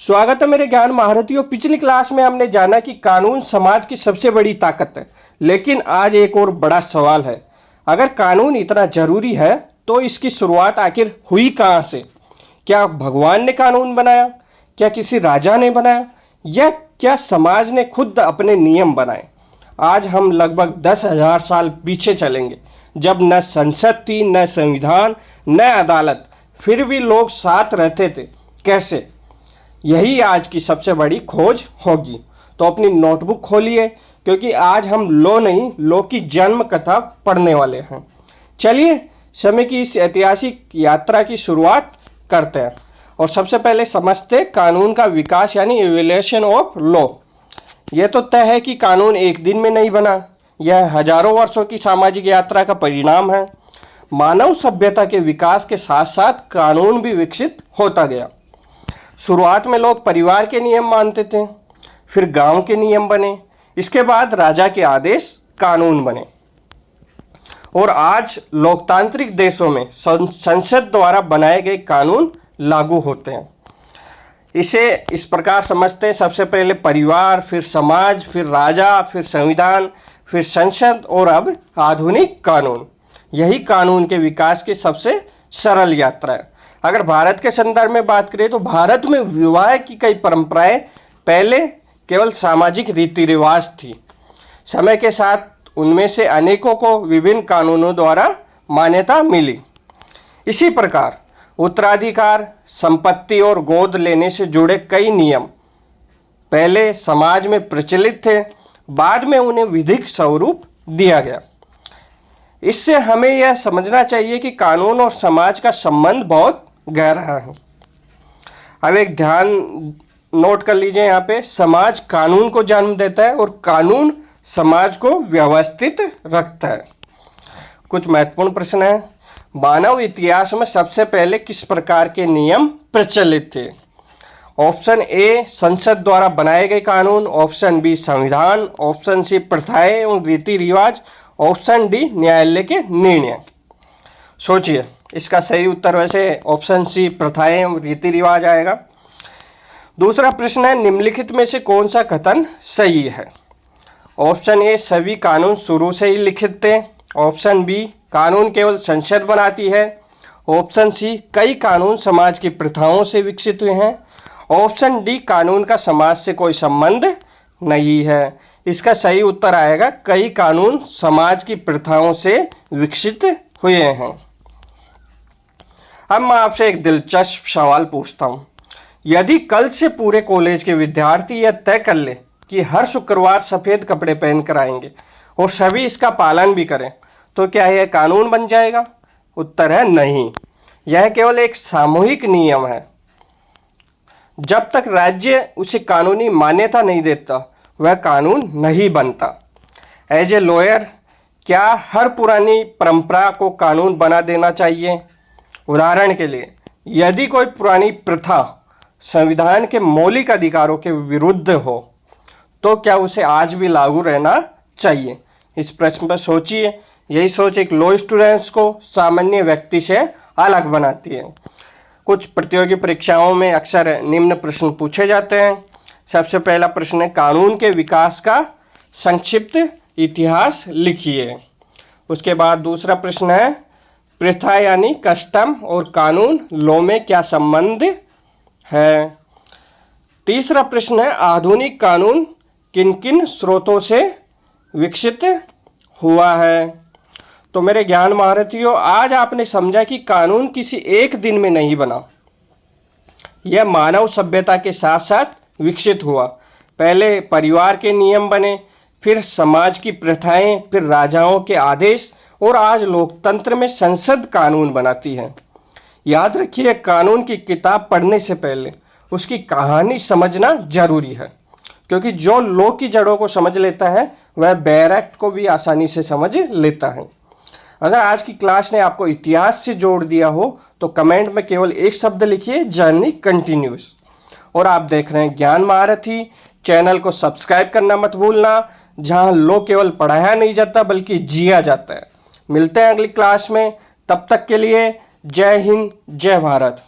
स्वागत है मेरे ज्ञान महारथियों। पिछली क्लास में हमने जाना कि कानून समाज की सबसे बड़ी ताकत है, लेकिन आज एक और बड़ा सवाल है। अगर कानून इतना जरूरी है तो इसकी शुरुआत आखिर हुई कहाँ से? क्या भगवान ने कानून बनाया? क्या किसी राजा ने बनाया? या क्या समाज ने खुद अपने नियम बनाए? आज हम लगभग 10,000 साल पीछे चलेंगे, जब न संसद थी, न संविधान, न अदालत, फिर भी लोग साथ रहते थे। कैसे? यही आज की सबसे बड़ी खोज होगी। तो अपनी नोटबुक खोलिए, क्योंकि आज हम लॉ की जन्म कथा पढ़ने वाले हैं। चलिए समय की इस ऐतिहासिक यात्रा की शुरुआत करते हैं और सबसे पहले समझते कानून का विकास यानी इवोल्यूशन ऑफ लॉ। यह तो तय है कि कानून एक दिन में नहीं बना, यह हजारों वर्षों की सामाजिक यात्रा का परिणाम है। मानव सभ्यता के विकास के साथ साथ कानून भी विकसित होता गया। शुरुआत में लोग परिवार के नियम मानते थे, फिर गांव के नियम बने, इसके बाद राजा के आदेश कानून बने और आज लोकतांत्रिक देशों में संसद द्वारा बनाए गए कानून लागू होते हैं। इसे इस प्रकार समझते हैं, सबसे पहले परिवार, फिर समाज, फिर राजा, फिर संविधान, फिर संसद और अब आधुनिक कानून। यही कानून के विकास की सबसे सरल यात्रा है। अगर भारत के संदर्भ में बात करें तो भारत में विवाह की कई परंपराएं पहले केवल सामाजिक रीति रिवाज थी। समय के साथ उनमें से अनेकों को विभिन्न कानूनों द्वारा मान्यता मिली। इसी प्रकार उत्तराधिकार, संपत्ति और गोद लेने से जुड़े कई नियम पहले समाज में प्रचलित थे, बाद में उन्हें विधिक स्वरूप दिया गया। इससे हमें यह समझना चाहिए कि कानून और समाज का संबंध बहुत गहरा है। अब एक ध्यान नोट कर लीजिए, यहाँ पे समाज कानून को जन्म देता है और कानून समाज को व्यवस्थित रखता है। कुछ महत्वपूर्ण प्रश्न है। मानव इतिहास में सबसे पहले किस प्रकार के नियम प्रचलित थे? ऑप्शन ए संसद द्वारा बनाए गए कानून, ऑप्शन बी संविधान, ऑप्शन सी प्रथाएं एवं रीति रिवाज, ऑप्शन डी न्यायालय के निर्णय। सोचिए, इसका सही उत्तर वैसे ऑप्शन सी प्रथाएं एवं रीति रिवाज आएगा। दूसरा प्रश्न है, निम्नलिखित में से कौन सा कथन सही है? ऑप्शन ए सभी कानून शुरू से ही लिखित थे, ऑप्शन बी कानून केवल संसद बनाती है, ऑप्शन सी कई कानून समाज की प्रथाओं से विकसित हुए हैं, ऑप्शन डी कानून का समाज से कोई संबंध नहीं है। इसका सही उत्तर आएगा कई कानून समाज की प्रथाओं से विकसित हुए हैं। अब मैं आपसे एक दिलचस्प सवाल पूछता हूँ। यदि कल से पूरे कॉलेज के विद्यार्थी यह तय कर ले कि हर शुक्रवार सफ़ेद कपड़े पहन कर आएंगे और सभी इसका पालन भी करें, तो क्या यह कानून बन जाएगा? उत्तर है नहीं। यह केवल एक सामूहिक नियम है। जब तक राज्य उसे कानूनी मान्यता नहीं देता, वह कानून नहीं बनता। एज ए लॉयर, क्या हर पुरानी परंपरा को कानून बना देना चाहिए? उदाहरण के लिए, यदि कोई पुरानी प्रथा संविधान के मौलिक अधिकारों के विरुद्ध हो, तो क्या उसे आज भी लागू रहना चाहिए? इस प्रश्न पर सोचिए। यही सोच एक लॉ स्टूडेंट्स को सामान्य व्यक्ति से अलग बनाती है। कुछ प्रतियोगी परीक्षाओं में अक्सर निम्न प्रश्न पूछे जाते हैं। सबसे पहला प्रश्न है, कानून के विकास का संक्षिप्त इतिहास लिखिए। उसके बाद दूसरा प्रश्न है, प्रथा यानी कस्टम और कानून लॉ में क्या संबंध है? तीसरा प्रश्न है, आधुनिक कानून किन किन स्रोतों से विकसित हुआ है? तो मेरे ज्ञान महारथियों, आज आपने समझा कि कानून किसी एक दिन में नहीं बना। यह मानव सभ्यता के साथ साथ विकसित हुआ। पहले परिवार के नियम बने, फिर समाज की प्रथाएं, फिर राजाओं के आदेश और आज लोकतंत्र में संसद कानून बनाती है। याद रखिए, कानून की किताब पढ़ने से पहले उसकी कहानी समझना जरूरी है, क्योंकि जो लॉ की जड़ों को समझ लेता है वह बेयर एक्ट को भी आसानी से समझ लेता है। अगर आज की क्लास ने आपको इतिहास से जोड़ दिया हो तो कमेंट में केवल एक शब्द लिखिए, जर्नी कंटिन्यूस। और आप देख रहे हैं ज्ञान महारथी। चैनल को सब्सक्राइब करना मत भूलना, जहां लॉ केवल पढ़ाया नहीं जाता बल्कि जिया जाता है। मिलते हैं अगली क्लास में, तब तक के लिए जय हिंद, जय भारत।